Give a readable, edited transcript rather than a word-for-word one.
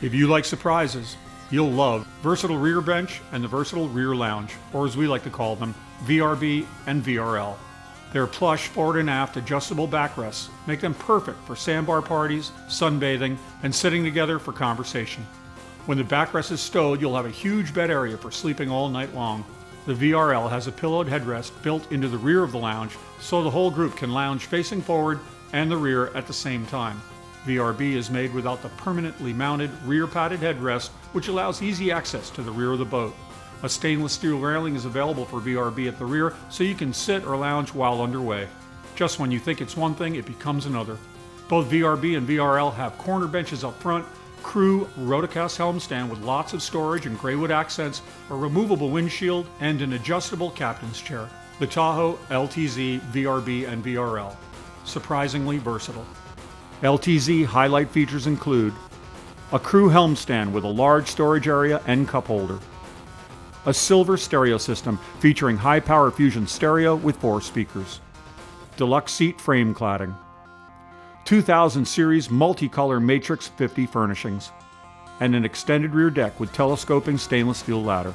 If you like surprises, you'll love Versatile Rear Bench and the Versatile Rear Lounge, or as we like to call them, VRB and VRL. Their plush forward and aft adjustable backrests make them perfect for sandbar parties, sunbathing, and sitting together for conversation. When the backrest is stowed, you'll have a huge bed area for sleeping all night long. The VRL has a pillowed headrest built into the rear of the lounge, so the whole group can lounge facing forward and the rear at the same time. VRB is made without the permanently mounted rear padded headrest, which allows easy access to the rear of the boat. A stainless steel railing is available for VRB at the rear, so you can sit or lounge while underway. Just when you think it's one thing, it becomes another. Both VRB and VRL have corner benches up front, crew rotocast helm stand with lots of storage and graywood accents, a removable windshield, and an adjustable captain's chair. The Tahoe, LTZ, VRB, and VRL. Surprisingly versatile. LTZ highlight features include a crew helm stand with a large storage area and cup holder, a silver stereo system featuring high-power fusion stereo with 4 speakers, deluxe seat frame cladding, 2000 series multicolor Matrix 50 furnishings, and an extended rear deck with telescoping stainless steel ladder.